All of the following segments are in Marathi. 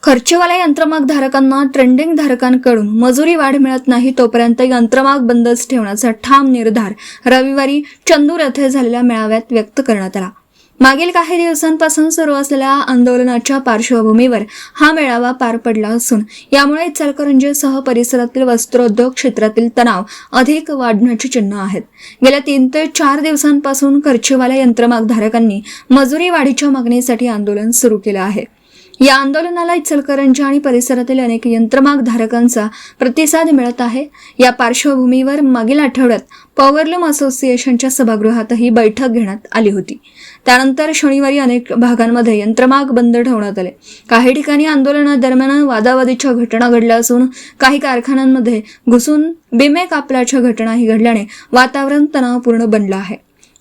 खर्चवाल्या यंत्रमाग धारकांना ट्रेंडिंग धारकांकडून मजुरी वाढ मिळत नाही तोपर्यंत यंत्रमाग बंदच ठेवण्याचा ठाम निर्धार रविवारी चंदूर येथे झालेल्या मेळाव्यात व्यक्त करण्यात आला। मागील काही दिवसांपासून सुरू असलेल्या आंदोलनाच्या पार्श्वभूमीवर हा मेळावा पार पडला असून यामुळे इचलकरंजीसह परिसरातील वस्त्रोद्योग क्षेत्रातील तणाव अधिक वाढण्याची चिन्ह आहेत। गेल्या 3 ते 4 दिवसांपासून खर्चवाल्या यंत्रमाग धारकांनी मजुरी वाढीच्या मागणीसाठी आंदोलन सुरू केलं आहे। या आंदोलनाला इचलकरंजी आणि परिसरातील अनेक यंत्रमाग धारकांचा प्रतिसाद मिळत आहे। या पार्श्वभूमीवर मागील आठवड्यात पॉवरलूम असोसिएशनच्या सभागृहातही बैठक घेण्यात आली होती। त्यानंतर शनिवारी अनेक भागांमध्ये यंत्रमाग बंद ठेवण्यात आले। काही ठिकाणी आंदोलनादरम्यान वादावादीच्या घटना घडल्या असून काही कारखान्यांमध्ये घुसून बिमे कापल्याच्या घटनाही घडल्याने वातावरण तणावपूर्ण बनलं आहे।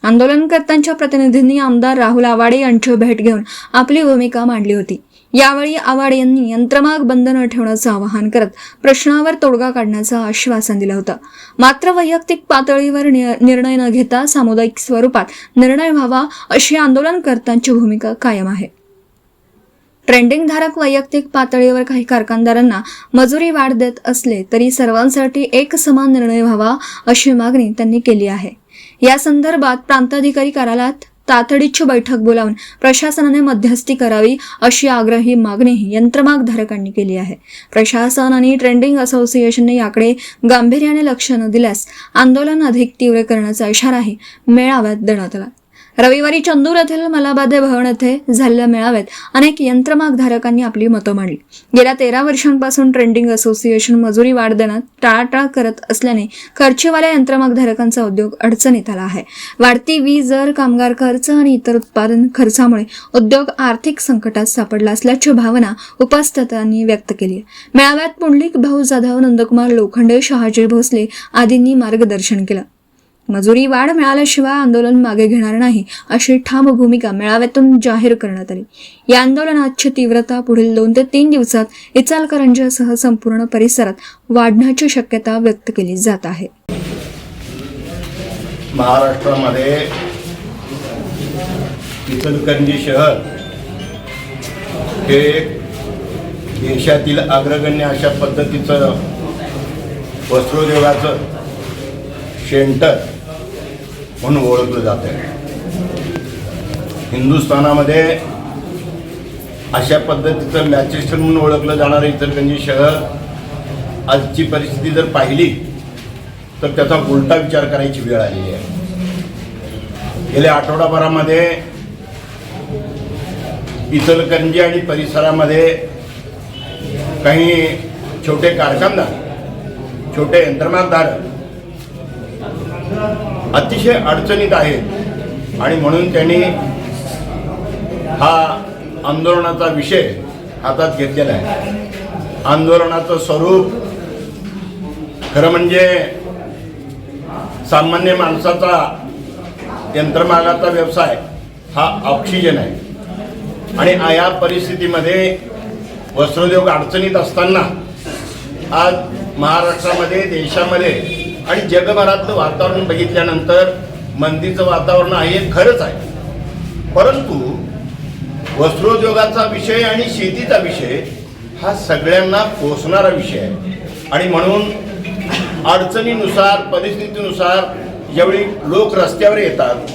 आंदोलनकर्त्यांच्या प्रतिनिधींनी आमदार राहुल आवाडे यांची भेट घेऊन आपली भूमिका मांडली होती। यावेळी आवाडे यांनी यंत्रमाग बंद न ठेवण्याचं आवाहन करत प्रश्नावर तोडगा काढण्याचं आश्वासन दिलं होतं। मात्र वैयक्तिक पातळीवर निर्णय न घेता सामुदायिक स्वरूपात निर्णय व्हावा अशी आंदोलनकर्त्यांची भूमिका कायम आहे। ट्रेंडिंग धारक वैयक्तिक पातळीवर काही कारखानदारांना मजुरी वाढ देत असले तरी सर्वांसाठी एक समान निर्णय व्हावा अशी मागणी त्यांनी केली आहे। या संदर्भात प्रांताधिकारी कार्यालयात तातडीची बैठक बोलावून प्रशासनाने मध्यस्थी करावी अशी आग्रही मागणीही यंत्रमाग धारकांनी केली आहे। प्रशासन आणि ट्रेंडिंग असोसिएशनने याकडे गांभीर्याने लक्ष न दिल्यास आंदोलन अधिक तीव्र करण्याचा इशाराही मेळाव्यात देण्यात आला। रविवारी चंदूर येथील मलाबादे भवन येथे झालेल्या मेळाव्यात अनेक यंत्रमाग धारकांनी आपली मतं मांडली। गेल्या 13 वर्षांपासून ट्रेंडिंग असोसिएशन मजुरी वाढ देण्यात टाळाटाळ करत असल्याने खर्चवाल्या यंत्रमाग धारकांचा उद्योग अडचणीत आला आहे। वाढती वीज दर, कामगार खर्च आणि इतर उत्पादन खर्चामुळे उद्योग आर्थिक संकटात सापडला असल्याची भावना उपस्थितांनी व्यक्त केली। मेळाव्यात पुंडलिक भाऊ जाधव, नंदकुमार लोखंडे, शहाजी भोसले आदींनी मार्गदर्शन केलं। मजुरी वाढ मिळाल्याशिवाय आंदोलन मागे घेणार नाही अशी ठाम भूमिका मेळाव्यातून जाहीर करण्यात आली। या आंदोलनाची तीव्रता पुढील 2 ते 3 दिवसात इचलकरंजीसह संपूर्ण परिसरात वाढण्याची शक्यता व्यक्त केली जात आहे। महाराष्ट्रामध्ये इचलकरंजी शहर हे देशातील अग्रगण्य अशा पद्धतीचं वस्त्रोद्योगाचं सेंटर म्हणून ओळखलं जात आहे। हिंदुस्थानामध्ये अशा पद्धतीचं मॅचेस्टर म्हणून ओळखलं जाणारं इचलकरंजी शहर आजची परिस्थिती जर पाहिली तर त्याचा उलटा विचार करायची वेळ आलेली आहे। गेल्या आठवडाभरामध्ये इचलकरंजी आणि परिसरामध्ये काही छोटे कारखानदार, छोटे यंत्रमागधारक अतिशय अडचणीत आहेत आणि म्हणून त्यांनी हा आंदोलनाचा विषय हातात घेतलेला आहे। आंदोलनाचं स्वरूप खरं म्हणजे सामान्य माणसाचा यंत्रमागाचा व्यवसाय हा ऑक्सिजन आहे आणि या परिस्थितीमध्ये वस्त्रोद्योग अडचणीत असताना आज महाराष्ट्रामध्ये, देशामध्ये आणि जगभरातलं वातावरण बघितल्यानंतर मंदीचं वातावरण आहे, खरंच आहे। परंतु वस्त्रोद्योगाचा विषय आणि शेतीचा विषय हा सगळ्यांना पोचणारा विषय आहे आणि म्हणून अडचणीनुसार, परिस्थितीनुसार ज्यावेळी लोक रस्त्यावर येतात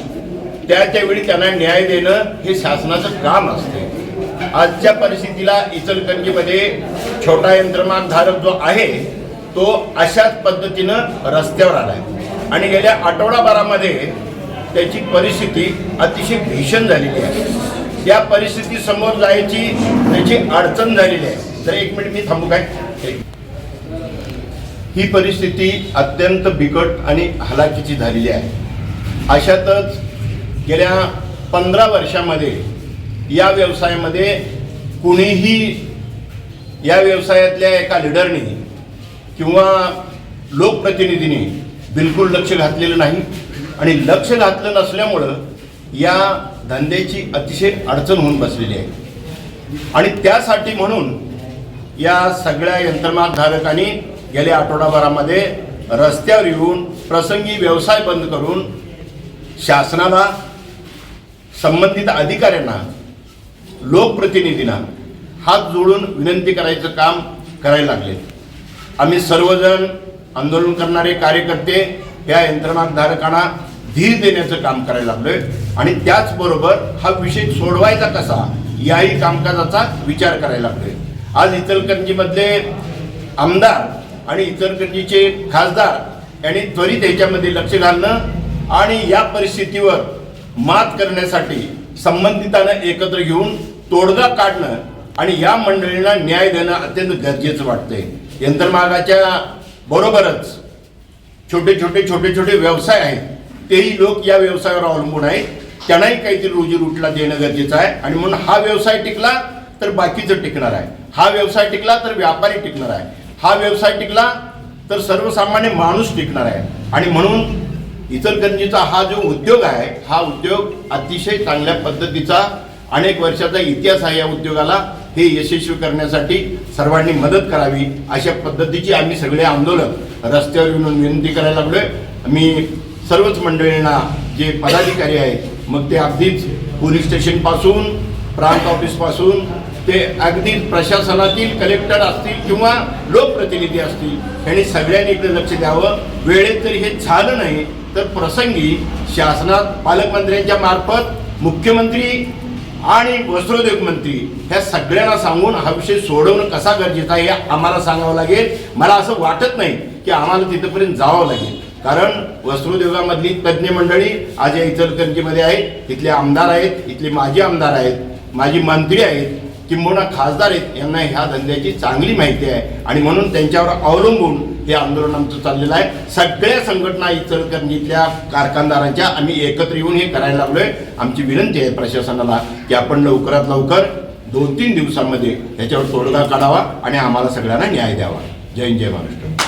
त्यावेळी त्यांना न्याय देणं हे शासनाचं काम असते। आजच्या परिस्थितीला इचलकरंजीमध्ये छोटा यंत्रमागधारक जो आहे तो अशाच पद्धतीनं रस्त्यावर आलाय आणि गेल्या आठवडाभरामध्ये त्याची परिस्थिती अतिशय भीषण झालेली आहे। त्या परिस्थिती समोर जायची त्याची अडचण झालेली आहे। तर 1 मिनिट मी थांबू काय? ही परिस्थिती अत्यंत बिकट आणि हलाखीची झालेली आहे। अशातच गेल्या 15 वर्षामध्ये या व्यवसायामध्ये कुणीही या व्यवसायातल्या एका लीडरनी किंवा लोकप्रतिनिधींनी बिलकुल लक्ष घातलेलं नाही आणि लक्ष घातलं नसल्यामुळं या धंद्याची अतिशय अडचण होऊन बसलेली आहे आणि त्यासाठी म्हणून या सगळ्या यंत्रमागधारकांनी गेल्या आठवडाभरामध्ये रस्त्यावर येऊन प्रसंगी व्यवसाय बंद करून शासनाला, संबंधित अधिकाऱ्यांना, लोकप्रतिनिधींना हात जोडून विनंती करायचं काम करायला लागले. आम्ही सर्वजण आंदोलन करणारे कार्यकर्ते या यंत्रमागधारकांना धीर देण्याचं काम करायला लागलोय आणि त्याचबरोबर हा विषय सोडवायचा कसा याही कामकाजाचा विचार करायला लागलोय. आज इचलकरंजीमधले आमदार आणि इचलकरंजीचे खासदार यांनी त्वरित याच्यामध्ये लक्ष घालणं आणि या परिस्थितीवर मात करण्यासाठी संबंधितांना एकत्र घेऊन तोडगा काढणं आणि या मंडळींना न्याय देणं अत्यंत गरजेचं वाटतंय. यंत्रमागाच्या बरोबरच छोटे व्यवसाय आहेत, तेही लोक या व्यवसायावर अवलंबून आहेत, त्यांनाही काहीतरी रोजीरोटीला देणं गरजेचं आहे. आणि म्हणून हा व्यवसाय टिकला तर बाकीचं टिकणार आहे, हा व्यवसाय टिकला तर व्यापारी टिकणार आहे, हा व्यवसाय टिकला तर सर्वसामान्य माणूस टिकणार आहे. आणि म्हणून इचलकरंजीचा हा जो उद्योग आहे, हा उद्योग अतिशय चांगल्या पद्धतीचा अनेक वर्षाचा इतिहास आहे. या उद्योगाला हे यशस्वी करण्यासाठी सर्वांनी मदत करावी अशा पद्धतीची आम्ही सगळे आंदोलक रस्त्यावर येऊन विनंती करायला लागलोय. मी सर्वच मंडळींना जे पदाधिकारी आहेत, मग ते अगदीच पोलीस स्टेशनपासून प्रांत ऑफिसपासून ते अगदीच प्रशासनातील कलेक्टर असतील किंवा लोकप्रतिनिधी असतील, यांनी सगळ्यांनी इकडे लक्ष द्यावं. वेळेत जरी हे झालं नाही तर प्रसंगी शासनात पालकमंत्र्यांच्या मार्फत मुख्यमंत्री आणि वस्त्रोद्योग मंत्री ह्या सगळ्यांना सांगून हा विषय सोडवणं कसा गरजेचा आहे हे आम्हाला सांगावं लागेल. मला असं वाटत नाही की आम्हाला तिथपर्यंत जावं लागेल, कारण वस्त्रोद्योगामधली तज्ज्ञ मंडळी आज या इचलकरंजीमध्ये आहेत, इथले आमदार आहेत, इथले माजी आमदार आहेत, माजी मंत्री आहेत, किंबहुना खासदार आहेत, यांना ह्या धंद्याची चांगली माहिती आहे आणि म्हणून त्यांच्यावर अवलंबून हे आंदोलन आमचं चाललेलं आहे. सगळ्या संघटना इचलकरंजीतल्या कारखानदारांच्या आम्ही एकत्र येऊन हे करायला लागलोय. आमची विनंती आहे प्रशासनाला की आपण लवकरात लवकर 2-3 दिवसांमध्ये याच्यावर तोडगा काढावा आणि आम्हाला सगळ्यांना न्याय द्यावा. जय हिंद, जय महाराष्ट्र.